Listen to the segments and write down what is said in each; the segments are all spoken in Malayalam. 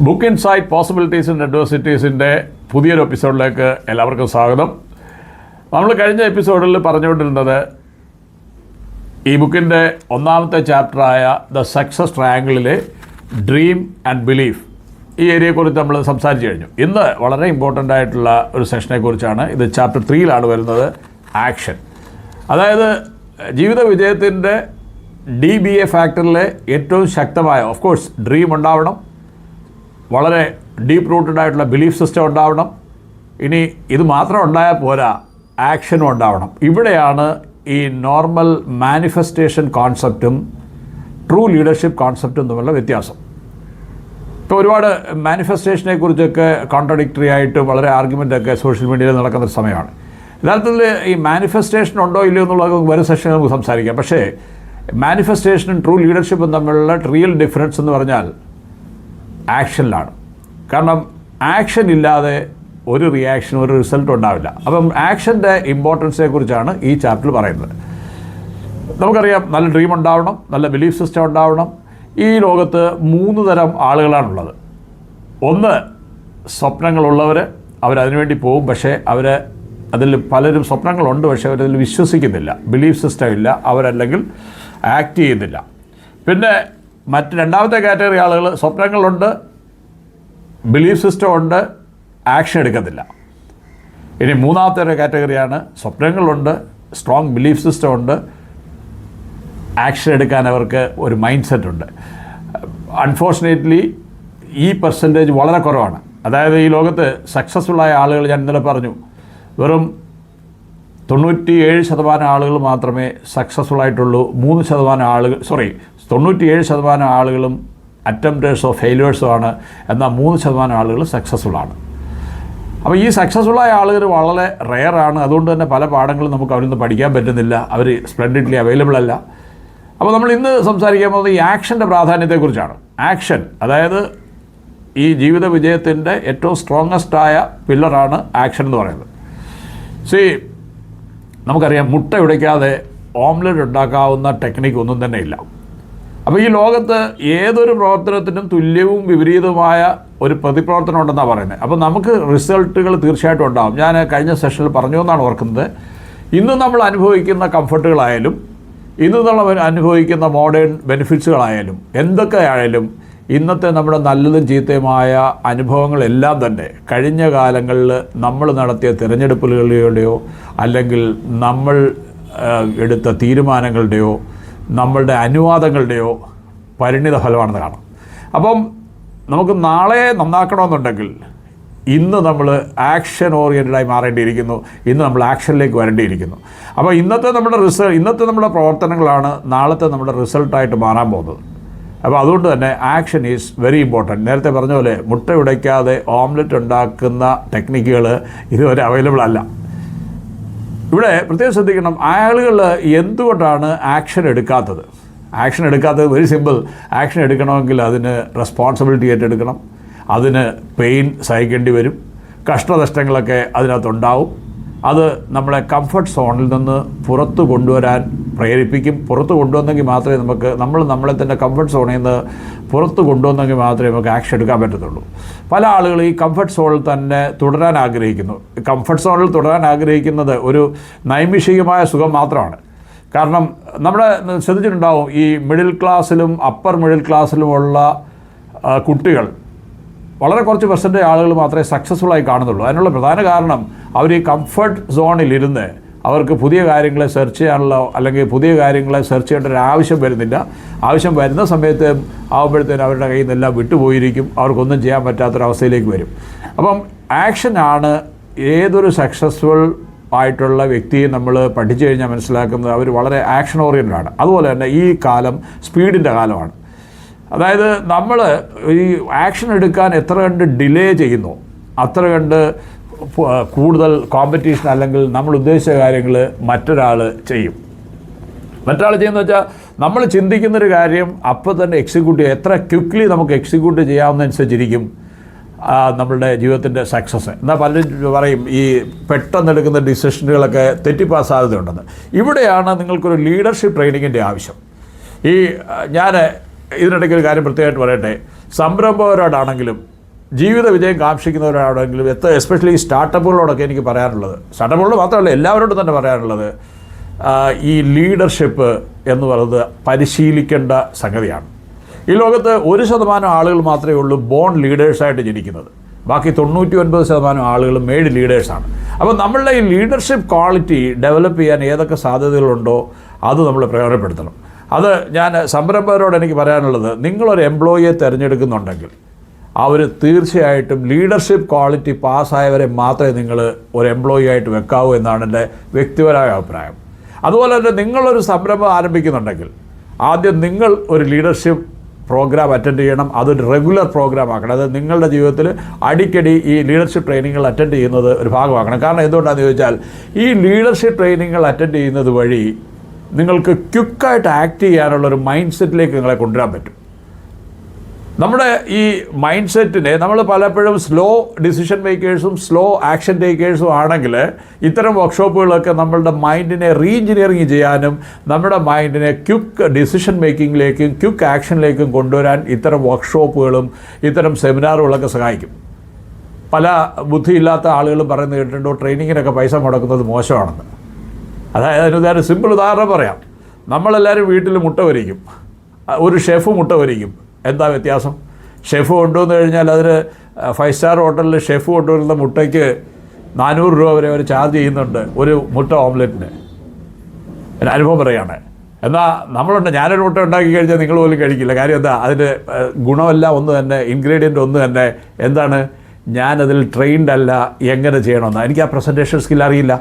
ബുക്ക് ഇൻസൈറ്റ് പോസിബിലിറ്റീസ് ആൻഡ് അഡ്വേഴ്സിറ്റീസിൻ്റെ പുതിയൊരു എപ്പിസോഡിലേക്ക് എല്ലാവർക്കും സ്വാഗതം. നമ്മൾ കഴിഞ്ഞ എപ്പിസോഡിൽ പറഞ്ഞുകൊണ്ടിരുന്നത് ഈ ബുക്കിൻ്റെ ഒന്നാമത്തെ ചാപ്റ്ററായ ദ സക്സസ് ട്രയാങ്കിളിലെ ഡ്രീം ആൻഡ് ബിലീഫ് ഈ ഏരിയയെക്കുറിച്ച് നമ്മൾ സംസാരിച്ചു കഴിഞ്ഞു. ഇന്ന് വളരെ ഇമ്പോർട്ടൻ്റ് ആയിട്ടുള്ള ഒരു സെഷനെക്കുറിച്ചാണ്. ഇത് ചാപ്റ്റർ 3 വരുന്നത്, ആക്ഷൻ. അതായത് ജീവിത വിജയത്തിൻ്റെ DBA ഫാക്ടറിലെ ഏറ്റവും ശക്തമായ, ഓഫ് കോഴ്സ് ഡ്രീം ഉണ്ടാവണം, വളരെ ഡീപ്പ് റൂട്ടഡ് ആയിട്ടുള്ള ബിലീഫ് സിസ്റ്റം ഉണ്ടാവണം. ഇനി ഇത് മാത്രം ഉണ്ടായാൽ പോരാ, ആക്ഷനും ഉണ്ടാവണം. ഇവിടെയാണ് ഈ നോർമൽ മാനിഫെസ്റ്റേഷൻ കോൺസെപ്റ്റും ട്രൂ ലീഡർഷിപ്പ് കോൺസെപ്റ്റും തമ്മിലുള്ള വ്യത്യാസം. ഇപ്പോൾ ഒരുപാട് മാനിഫെസ്റ്റേഷനെ കുറിച്ചൊക്കെ കോൺട്രഡിക്ടറി ആയിട്ട് വളരെ ആർഗ്യുമെൻ്റൊക്കെ സോഷ്യൽ മീഡിയയിൽ നടക്കുന്ന ഒരു സമയമാണ്. യഥാർത്ഥത്തിൽ ഈ മാനിഫെസ്റ്റേഷൻ ഉണ്ടോ ഇല്ലയോ എന്നുള്ളത് വരും സെഷനിൽ നമുക്ക് സംസാരിക്കാം. പക്ഷേ മാനിഫെസ്റ്റേഷനും ട്രൂ ലീഡർഷിപ്പും തമ്മിലുള്ള റിയൽ ഡിഫറൻസ് എന്ന് പറഞ്ഞാൽ ആക്ഷനിലാണ്. കാരണം ആക്ഷൻ ഇല്ലാതെ ഒരു റിയാക്ഷൻ, ഒരു റിസൾട്ട് ഉണ്ടാവില്ല. അപ്പം ആക്ഷൻ്റെ ഇമ്പോർട്ടൻസിനെ കുറിച്ചാണ് ഈ ചാപ്റ്ററിൽ പറയുന്നത്. നമുക്കറിയാം, നല്ല ഡ്രീം ഉണ്ടാവണം, നല്ല ബിലീഫ് സിസ്റ്റം ഉണ്ടാവണം. ഈ ലോകത്ത് 3 തരം ആളുകളാണുള്ളത്. ഒന്ന്, സ്വപ്നങ്ങളുള്ളവർ. അവരതിനുവേണ്ടി പോകും, പക്ഷേ അതിൽ പലരും സ്വപ്നങ്ങളുണ്ട്, പക്ഷേ അവരതിൽ വിശ്വസിക്കുന്നില്ല, ബിലീഫ് സിസ്റ്റം ഇല്ല, അവരല്ലെങ്കിൽ ആക്ട് ചെയ്യുന്നില്ല. പിന്നെ രണ്ടാമത്തെ കാറ്റഗറി ആളുകൾ, സ്വപ്നങ്ങളുണ്ട്, ബിലീഫ് സിസ്റ്റം ഉണ്ട്, ആക്ഷൻ എടുക്കത്തില്ല. ഇനി മൂന്നാമത്തെ ഒരു കാറ്റഗറിയാണ്, സ്വപ്നങ്ങളുണ്ട്, സ്ട്രോങ് ബിലീഫ് സിസ്റ്റം ഉണ്ട്, ആക്ഷൻ എടുക്കാൻ അവർക്ക് ഒരു മൈൻഡ് സെറ്റ് ഉണ്ട്. അൺഫോർച്ചുനേറ്റ്ലി ഈ പെർസെൻറ്റേജ് വളരെ കുറവാണ്. അതായത് ഈ ലോകത്ത് സക്സസ്ഫുള്ളായ ആളുകൾ, ഞാൻ ഇന്നലെ പറഞ്ഞു, വെറും 97% ആളുകൾ മാത്രമേ സക്സസ്ഫുള്ളായിട്ടുള്ളൂ. 97% ആളുകളും അറ്റംപ്റ്റേഴ്സോ ഫെയിലേഴ്സോ ആണ്. എന്നാൽ 3% ആളുകൾ സക്സസ്ഫുള്ളാണ്. അപ്പോൾ ഈ സക്സസ്ഫുള്ളായ ആളുകൾ വളരെ റെയറാണ്. അതുകൊണ്ട് തന്നെ പല പാഠങ്ങളും നമുക്ക് അവരിൽ നിന്ന് പഠിക്കാൻ പറ്റുന്നില്ല, അവർ സ്പ്ലെൻഡിഡ്ലി അവൈലബിൾ അല്ല. അപ്പോൾ നമ്മൾ ഇന്ന് സംസാരിക്കാൻ പോകുന്നത് ഈ ആക്ഷൻ്റെ പ്രാധാന്യത്തെക്കുറിച്ചാണ്. ആക്ഷൻ, അതായത് ഈ ജീവിത വിജയത്തിൻ്റെ ഏറ്റവും സ്ട്രോങ്ങസ്റ്റായ പില്ലറാണ് ആക്ഷൻ എന്ന് പറയുന്നത്. നമുക്കറിയാം, മുട്ട ഉടയ്ക്കാതെ ഓംലെറ്റ് ഉണ്ടാക്കാവുന്ന ടെക്നിക്ക് ഒന്നും തന്നെ ഇല്ല. അപ്പോൾ ഈ ലോകത്ത് ഏതൊരു പ്രവർത്തനത്തിനും തുല്യവും വിപരീതമായ ഒരു പ്രതിപ്രവർത്തനം ഉണ്ടെന്നാണ് പറയുന്നത്. അപ്പോൾ നമുക്ക് റിസൾട്ടുകൾ തീർച്ചയായിട്ടും ഉണ്ടാകും. ഞാൻ കഴിഞ്ഞ സെഷനിൽ പറഞ്ഞു എന്നാണ് ഓർക്കുന്നത്. ഇന്ന് നമ്മൾ അനുഭവിക്കുന്ന കംഫർട്ടുകളായാലും, ഇന്ന് നമ്മൾ അനുഭവിക്കുന്ന മോഡേൺ ബെനിഫിറ്റ്സുകളായാലും, എന്തൊക്കെയായാലും ഇന്നത്തെ നമ്മുടെ നല്ലതും ചീത്തയുമായ അനുഭവങ്ങളെല്ലാം തന്നെ കഴിഞ്ഞ കാലങ്ങളിൽ നമ്മൾ നടത്തിയ തിരഞ്ഞെടുപ്പുകളുടെയോ അല്ലെങ്കിൽ നമ്മൾ എടുത്ത തീരുമാനങ്ങളുടെയോ നമ്മളുടെ അനുവാദങ്ങളുടെയോ പരിണിത ഫലമാണെന്ന് കാണാം. അപ്പം നമുക്ക് നാളെ നന്നാക്കണമെന്നുണ്ടെങ്കിൽ ഇന്ന് നമ്മൾ ആക്ഷൻ ഓറിയൻറ്റഡായി മാറേണ്ടിയിരിക്കുന്നു. ഇന്ന് നമ്മൾ ആക്ഷനിലേക്ക് വരേണ്ടിയിരിക്കുന്നു. അപ്പോൾ ഇന്നത്തെ നമ്മുടെ പ്രവർത്തനങ്ങളാണ് നാളത്തെ നമ്മുടെ റിസൾട്ടായിട്ട് മാറാൻ പോകുന്നത്. അപ്പോൾ അതുകൊണ്ട് തന്നെ ആക്ഷൻ ഈസ് വെരി ഇമ്പോർട്ടൻറ്റ്. നേരത്തെ പറഞ്ഞ പോലെ മുട്ട ഉടയ്ക്കാതെ ഓംലെറ്റ് ഉണ്ടാക്കുന്ന ടെക്നിക്കുകൾ ഇതുവരെ അവൈലബിൾ അല്ല. ഇവിടെ പ്രത്യേകം ശ്രദ്ധിക്കണം, ആളുകൾ എന്തുകൊണ്ടാണ് ആക്ഷൻ എടുക്കാത്തത്? ആക്ഷൻ എടുക്കാത്തത് വെരി സിമ്പിൾ. ആക്ഷൻ എടുക്കണമെങ്കിൽ അതിന് റെസ്പോൺസിബിലിറ്റി ഏറ്റെടുക്കണം, അതിന് പെയിൻ സഹിക്കേണ്ടി വരും, കഷ്ടനഷ്ടങ്ങളൊക്കെ അതിനകത്തുണ്ടാവും. അത് നമ്മളെ കംഫർട്ട് സോണിൽ നിന്ന് പുറത്ത് കൊണ്ടുവരാൻ പ്രേരിപ്പിക്കും. പുറത്ത് കൊണ്ടുവന്നെങ്കിൽ മാത്രമേ നമ്മളെ തന്നെ കംഫർട്ട് സോണിൽ നിന്ന് പുറത്ത് കൊണ്ടുവന്നെങ്കിൽ മാത്രമേ നമുക്ക് ആക്ഷൻ എടുക്കാൻ പറ്റത്തുള്ളൂ. പല ആളുകൾ ഈ കംഫർട്ട് സോണിൽ തന്നെ തുടരാൻ ആഗ്രഹിക്കുന്നു. കംഫർട്ട് സോണിൽ തുടരാൻ ആഗ്രഹിക്കുന്നത് ഒരു നൈമിഷികമായ സുഖം മാത്രമാണ്. കാരണം നമ്മുടെ ശ്രദ്ധിച്ചിട്ടുണ്ടാവും, ഈ മിഡിൽ ക്ലാസ്സിലും അപ്പർ മിഡിൽ ക്ലാസ്സിലുമുള്ള കുട്ടികൾ വളരെ കുറച്ച് പെർസെൻറ്റേജ് ആളുകൾ മാത്രമേ സക്സസ്ഫുള്ളായി കാണുന്നുള്ളൂ. അതിനുള്ള പ്രധാന കാരണം അവർ ഈ കംഫർട്ട് സോണിലിരുന്ന് അവർക്ക് പുതിയ കാര്യങ്ങളെ സെർച്ച് ചെയ്യാനുള്ള, അല്ലെങ്കിൽ പുതിയ കാര്യങ്ങളെ സെർച്ച് ചെയ്യേണ്ട ഒരു ആവശ്യം വരുന്നില്ല. ആവശ്യം വരുന്ന സമയത്ത് ആകുമ്പോഴത്തേനും അവരുടെ കയ്യിൽ നിന്നെല്ലാം വിട്ടുപോയിരിക്കും, അവർക്കൊന്നും ചെയ്യാൻ പറ്റാത്തൊരവസ്ഥയിലേക്ക് വരും. അപ്പം ആക്ഷനാണ് ഏതൊരു സക്സസ്ഫുൾ ആയിട്ടുള്ള വ്യക്തിയെ നമ്മൾ പഠിച്ചു കഴിഞ്ഞാൽ മനസ്സിലാക്കുന്നത് അവർ വളരെ ആക്ഷൻ ഓറിയൻറ്റഡാണ്. അതുപോലെ തന്നെ ഈ കാലം സ്പീഡിൻ്റെ കാലമാണ്. അതായത് നമ്മൾ ഈ ആക്ഷൻ എടുക്കാൻ എത്ര കണ്ട് ഡിലേ ചെയ്യുന്നു, അത്ര കണ്ട് കൂടുതൽ കോമ്പറ്റീഷൻ, അല്ലെങ്കിൽ നമ്മൾ ഉദ്ദേശിച്ച കാര്യങ്ങൾ മറ്റൊരാൾ ചെയ്യും. മറ്റൊരാൾ ചെയ്യുന്നത് വെച്ചാൽ നമ്മൾ ചിന്തിക്കുന്നൊരു കാര്യം അപ്പോൾ തന്നെ എക്സിക്യൂട്ട് ചെയ്യുക. എത്ര ക്വിക്ക്ലി നമുക്ക് എക്സിക്യൂട്ട് ചെയ്യാവുന്നതനുസരിച്ചിരിക്കും നമ്മളുടെ ജീവിതത്തിൻ്റെ സക്സസ്. എന്നാൽ പലരും പറയും ഈ പെട്ടെന്നെടുക്കുന്ന ഡിസിഷനുകളൊക്കെ തെറ്റിപ്പോകാൻ സാധ്യതയുണ്ടെന്ന്. ഇവിടെയാണ് നിങ്ങൾക്കൊരു ലീഡർഷിപ്പ് ട്രെയിനിങ്ങിൻ്റെ ആവശ്യം. ഞാൻ ഇതിനിടയ്ക്ക് ഒരു കാര്യം പ്രത്യേകമായിട്ട് പറയട്ടെ. സംരംഭകരോടാണെങ്കിലും ജീവിത വിജയം കാക്ഷിക്കുന്നവരാണെങ്കിലും എസ്പെഷ്യലി ഈ സ്റ്റാർട്ടപ്പുകളോടൊക്കെ എനിക്ക് പറയാനുള്ളത്, സ്റ്റാർട്ടപ്പുകളോട് മാത്രമല്ല എല്ലാവരോടും തന്നെ പറയാനുള്ളത്, ഈ ലീഡർഷിപ്പ് എന്ന് പറയുന്നത് പരിശീലിക്കേണ്ട സംഗതിയാണ്. ഈ ലോകത്ത് 1% ആളുകൾ മാത്രമേ ഉള്ളൂ ബോൺ ലീഡേഴ്സായിട്ട് ജനിക്കുന്നത്. ബാക്കി 99% ആളുകൾ മെയ്ഡ് ലീഡേഴ്സാണ്. അപ്പോൾ നമ്മളുടെ ഈ ലീഡർഷിപ്പ് ക്വാളിറ്റി ഡെവലപ്പ് ചെയ്യാൻ ഏതൊക്കെ സാധ്യതകളുണ്ടോ അത് നമ്മൾ പ്രയോജനപ്പെടുത്തണം. അത് ഞാൻ സംരംഭകരോട് എനിക്ക് പറയാനുള്ളത്, നിങ്ങളൊരു എംപ്ലോയിയെ തിരഞ്ഞെടുക്കുന്നുണ്ടെങ്കിൽ അവർ തീർച്ചയായിട്ടും ലീഡർഷിപ്പ് ക്വാളിറ്റി പാസ്സായവരെ മാത്രമേ നിങ്ങൾ ഒരു എംപ്ലോയി ആയിട്ട് വെക്കാവൂ എന്നാണ് എൻ്റെ വ്യക്തിപരമായ അഭിപ്രായം. അതുപോലെ തന്നെ നിങ്ങളൊരു സംരംഭം ആരംഭിക്കുന്നുണ്ടെങ്കിൽ ആദ്യം നിങ്ങൾ ഒരു ലീഡർഷിപ്പ് പ്രോഗ്രാം അറ്റൻഡ് ചെയ്യണം. അതൊരു റെഗുലർ പ്രോഗ്രാം ആക്കണം. അത് നിങ്ങളുടെ ജീവിതത്തിൽ അടിക്കടി ഈ ലീഡർഷിപ്പ് ട്രെയിനിങ്ങുകൾ അറ്റൻഡ് ചെയ്യുന്നത് ഒരു ഭാഗമാക്കണം. കാരണം എന്തുകൊണ്ടാണെന്ന് ചോദിച്ചാൽ ഈ ലീഡർഷിപ്പ് ട്രെയിനിങ്ങുകൾ അറ്റൻഡ് ചെയ്യുന്നത് വഴി നിങ്ങൾക്ക് ക്വിക്കായിട്ട് ആക്ട് ചെയ്യാനുള്ളൊരു മൈൻഡ് സെറ്റിലേക്ക് നിങ്ങളെ കൊണ്ടുവരാൻ പറ്റും. നമ്മുടെ ഈ മൈൻഡ് സെറ്റിനെ നമ്മൾ പലപ്പോഴും സ്ലോ ഡിസിഷൻ മേക്കേഴ്സും സ്ലോ ആക്ഷൻ ടേക്കേഴ്സും ആണെങ്കിൽ ഇത്തരം വർക്ക്ഷോപ്പുകളൊക്കെ നമ്മളുടെ മൈൻഡിനെ റീഎഞ്ചിനീയറിങ് ചെയ്യാനും നമ്മുടെ മൈൻഡിനെ ക്വിക്ക് ഡിസിഷൻ മേക്കിങ്ങിലേക്കും ക്വിക്ക് ആക്ഷനിലേക്കും കൊണ്ടുവരാൻ ഇത്തരം വർക്ക്ഷോപ്പുകളും ഇത്തരം സെമിനാറുകളൊക്കെ സഹായിക്കും. പല ബുദ്ധിയില്ലാത്ത ആളുകളും പറയുന്നത് കേട്ടിട്ടുണ്ടോ, ട്രെയിനിങ്ങിനൊക്കെ പൈസ മുടക്കുന്നത് മോശമാണെന്ന്. അതായത് അതിനൊരു സിമ്പിൾ ഉദാഹരണം പറയാം. നമ്മളെല്ലാവരും വീട്ടിൽ മുട്ട പൊരിക്കും, ഒരു ഷെഫ് മുട്ട പൊരിക്കും. എന്താ വ്യത്യാസം? ഷെഫ് കൊണ്ടുവന്നു കഴിഞ്ഞാൽ അതിന് 5 സ്റ്റാർ ഹോട്ടലിൽ ഷെഫ് കൊണ്ടുവരുന്ന മുട്ടയ്ക്ക് 400 രൂപ വരെ അവർ ചാർജ് ചെയ്യുന്നുണ്ട് ഒരു മുട്ട ഓംലെറ്റിന്. എൻ്റെ അനുഭവം പറയുകയാണ്. എന്നാൽ ഞാനൊരു മുട്ട ഉണ്ടാക്കി കഴിഞ്ഞാൽ നിങ്ങൾ പോലും കഴിക്കില്ല. കാര്യം എന്താ? അതിൻ്റെ ഗുണമെല്ലാം ഒന്ന് തന്നെ, ഇൻഗ്രീഡിയൻ്റ് ഒന്ന് തന്നെ. എന്താണ്? ഞാനതിൽ ട്രെയിൻഡ് അല്ല എങ്ങനെ ചെയ്യണമെന്ന്. എനിക്ക് ആ പ്രസൻറ്റേഷൻ സ്കിൽ അറിയില്ല.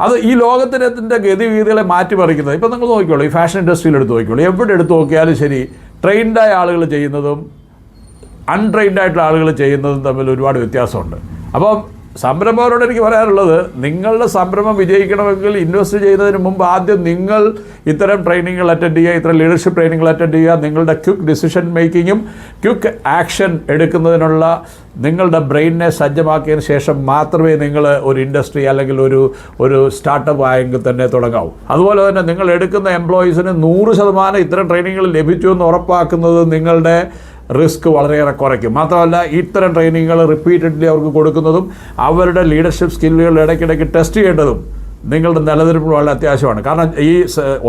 അത് ഈ ലോകത്തിൻ്റെ ഗതിവിധികളെ മാറ്റിമറിക്കുന്നത്. ഇപ്പം നിങ്ങൾ നോക്കിക്കോളൂ, ഈ ഫാഷൻ ഇൻഡസ്ട്രിയിൽ എടുത്ത് നോക്കിക്കോളൂ, എവിടെ എടുത്ത് നോക്കിയാലും ശരി, ട്രെയിൻഡായ ആളുകൾ ചെയ്യുന്നതും അൺട്രെയിൻഡ് ആയിട്ടുള്ള ആളുകൾ ചെയ്യുന്നതും തമ്മിൽ ഒരുപാട് വ്യത്യാസമുണ്ട്. അപ്പം സംരംഭകരോട് എനിക്ക് പറയാനുള്ളത്, നിങ്ങളുടെ സംരംഭം വിജയിക്കണമെങ്കിൽ ഇൻവെസ്റ്റ് ചെയ്യുന്നതിന് മുമ്പ് ആദ്യം നിങ്ങൾ ഇത്തരം ട്രെയിനിങ്ങുകൾ അറ്റൻഡ് ചെയ്യുക, ഇത്തരം ലീഡർഷിപ്പ് ട്രെയിനിങ്ങുകൾ അറ്റൻഡ് ചെയ്യുക. നിങ്ങളുടെ ക്വിക്ക് ഡിസിഷൻ മേക്കിങ്ങും ക്വിക്ക് ആക്ഷൻ എടുക്കുന്നതിനുള്ള നിങ്ങളുടെ ബ്രെയിനിനെ സജ്ജമാക്കിയതിന് ശേഷം മാത്രമേ നിങ്ങൾ ഒരു ഇൻഡസ്ട്രി അല്ലെങ്കിൽ ഒരു സ്റ്റാർട്ടപ്പ് ആയെങ്കിൽ തന്നെ തുടങ്ങാവൂ. അതുപോലെ തന്നെ നിങ്ങൾ എടുക്കുന്ന എംപ്ലോയീസിന് 100% ഇത്തരം ട്രെയിനിങ്ങുകൾ ലഭിച്ചു എന്ന് ഉറപ്പാക്കുന്നത് നിങ്ങളുടെ റിസ്ക് വളരെയേറെ കുറയ്ക്കും. മാത്രമല്ല ഇത്തരം ട്രെയിനിങ്ങുകൾ റിപ്പീറ്റഡ്ലി അവർക്ക് കൊടുക്കുന്നതും അവരുടെ ലീഡർഷിപ്പ് സ്കില്ലുകൾ ഇടയ്ക്കിടയ്ക്ക് ടെസ്റ്റ് ചെയ്യേണ്ടതും നിങ്ങളുടെ നിലനിൽപ്പ് വളരെ അത്യാവശ്യമാണ്. കാരണം ഈ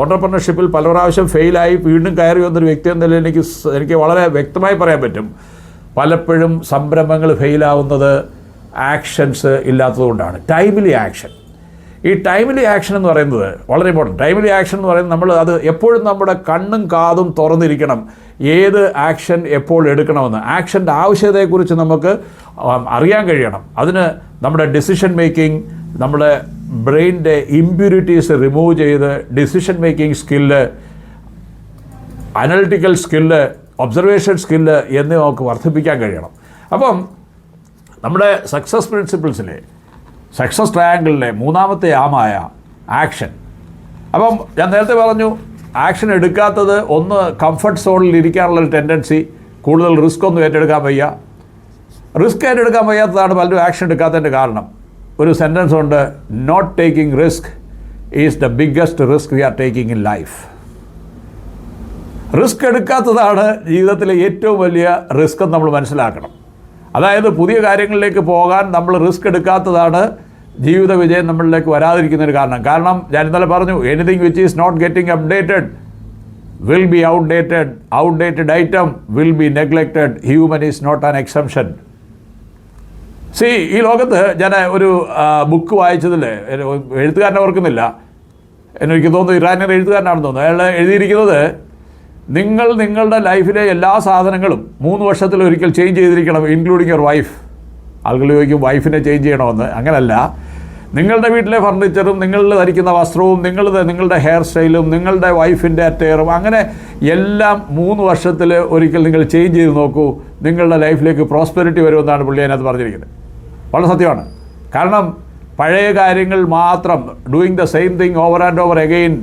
ഓൺട്രപ്രണർഷിപ്പിൽ പല പ്രാവശ്യം ഫെയിലായി വീണ്ടും കയറി വന്നൊരു വ്യക്തി എന്ന നിലയിൽ എനിക്ക് വളരെ വ്യക്തമായി പറയാൻ പറ്റും, പലപ്പോഴും സംരംഭങ്ങൾ ഫെയിലാവുന്നത് ആക്ഷൻസ് ഇല്ലാത്തതുകൊണ്ടാണ്. Timely action. ഈ ടൈംലി ആക്ഷൻ എന്ന് പറയുന്നത് വളരെ ഇമ്പോർട്ടൻറ്റ്. ടൈംലി ആക്ഷൻ എന്ന് പറയുന്നത് നമ്മൾ അത് എപ്പോഴും നമ്മുടെ കണ്ണും കാതും തുറന്നിരിക്കണം, ഏത് ആക്ഷൻ എപ്പോൾ എടുക്കണമെന്ന്. ആക്ഷൻ്റെ ആവശ്യകതയെക്കുറിച്ച് നമുക്ക് അറിയാൻ കഴിയണം. അതിന് നമ്മുടെ ഡിസിഷൻ മേക്കിംഗ്, നമ്മുടെ ബ്രെയിനിൻ്റെ ഇമ്പ്യൂരിറ്റീസ് റിമൂവ് ചെയ്ത് decision making skill, analytical skill, observation skill എന്നിവ നമുക്ക് വർദ്ധിപ്പിക്കാൻ കഴിയണം. അപ്പം നമ്മുടെ സക്സസ് പ്രിൻസിപ്പിൾസിലെ സക്സസ് ട്രയാങ്കിളിലെ 3ാമത്തെ ആമായ ആക്ഷൻ. അപ്പം ഞാൻ നേരത്തെ പറഞ്ഞു, ആക്ഷൻ എടുക്കാത്തത് ഒന്ന് കംഫർട്ട് സോണിൽ ഇരിക്കാനുള്ളൊരു ടെൻഡൻസി, കൂടുതൽ റിസ്ക് ഒന്നും ഏറ്റെടുക്കാൻ വയ്യ. റിസ്ക് ഏറ്റെടുക്കാൻ വയ്യാത്തതാണ് പലരും ആക്ഷൻ എടുക്കാത്തതിൻ്റെ കാരണം. ഒരു സെൻറ്റൻസ് ഉണ്ട്, not taking risk is the biggest risk we are taking in life. Risk എടുക്കാത്തതാണ് ജീവിതത്തിലെ ഏറ്റവും വലിയ റിസ്ക് എന്ന് നമ്മൾ മനസ്സിലാക്കണം. അതായത് പുതിയ കാര്യങ്ങളിലേക്ക് പോകാൻ നമ്മൾ റിസ്ക് എടുക്കാത്തതാണ് ജീവിത വിജയം നമ്മളിലേക്ക് വരാതിരിക്കുന്നതിന് കാരണം ഞാൻ ഇന്നലെ പറഞ്ഞു, anything which is not getting updated will be outdated, outdated item will be neglected, human is not an exemption. ഈ ലോകത്ത് ഞാൻ ഒരു ബുക്ക് വായിച്ചതിൽ എഴുത്തുകാരനെ ഓർക്കുന്നില്ല, എനിക്ക് തോന്നുന്നു ഇറാനിയൻ എഴുത്തുകാരനാണെന്ന് തോന്നുന്നു. അയാൾ എഴുതിയിരിക്കുന്നത്, നിങ്ങൾ നിങ്ങളുടെ ലൈഫിലെ എല്ലാ സാധനങ്ങളും 3 വർഷത്തിലൊരിക്കൽ ചേഞ്ച് ചെയ്തിരിക്കണം, ഇൻക്ലൂഡിങ് യുവർ വൈഫ്. ആളുകൾ ചോദിക്കും വൈഫിനെ ചേഞ്ച് ചെയ്യണമെന്ന്. അങ്ങനല്ല. നിങ്ങളുടെ വീട്ടിലെ ഫർണിച്ചറും നിങ്ങൾ ധരിക്കുന്ന വസ്ത്രവും നിങ്ങളുടെ ഹെയർ സ്റ്റൈലും നിങ്ങളുടെ വൈഫിൻ്റെ അറ്റയറും അങ്ങനെ എല്ലാം 3 വർഷത്തിൽ ഒരിക്കൽ നിങ്ങൾ ചേഞ്ച് ചെയ്ത് നോക്കൂ, നിങ്ങളുടെ ലൈഫിലേക്ക് പ്രോസ്പെരിറ്റി വരുമെന്നാണ് പുള്ളി അതിനകത്ത് പറഞ്ഞിരിക്കുന്നത്. വളരെ സത്യമാണ്. കാരണം പഴയ കാര്യങ്ങൾ മാത്രം, doing the same thing over and over again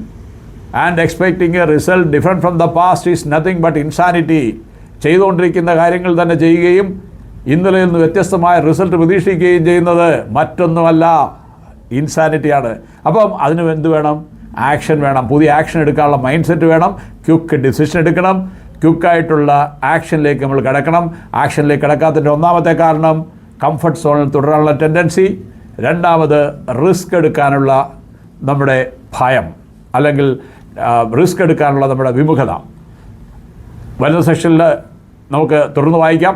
and expecting A result different from the past is nothing but insanity. ചെയ്തുകൊണ്ടിരിക്കുന്ന കാര്യങ്ങൾ തന്നെ ചെയ്യുകയും ഇന്നലെയിൽ നിന്ന് വ്യത്യസ്തമായ റിസൾട്ട് പ്രതീക്ഷിക്കുകയും ചെയ്യുന്നത് മറ്റൊന്നുമല്ല, ഇൻസാനിറ്റിയാണ്. അപ്പം അതിന് എന്ത് വേണം? ആക്ഷൻ വേണം. പുതിയ ആക്ഷൻ എടുക്കാനുള്ള മൈൻഡ് സെറ്റ് വേണം. ക്വിക്ക് ഡിസിഷൻ എടുക്കണം. ക്വിക്കായിട്ടുള്ള ആക്ഷനിലേക്ക് നമ്മൾ കിടക്കണം. ആക്ഷനിലേക്ക് കിടക്കാത്തതിൻ്റെ ഒന്നാമത്തെ കാരണം കംഫർട്ട് സോണിൽ തുടരാനുള്ള ടെൻഡൻസി, രണ്ടാമത് റിസ്ക് എടുക്കാനുള്ള നമ്മുടെ ഭയം അല്ലെങ്കിൽ റിസ്ക് എടുക്കാനുള്ള നമ്മുടെ വിമുഖത. വരുന്ന സെഷനിൽ നമുക്ക് തുടർന്ന് വായിക്കാം.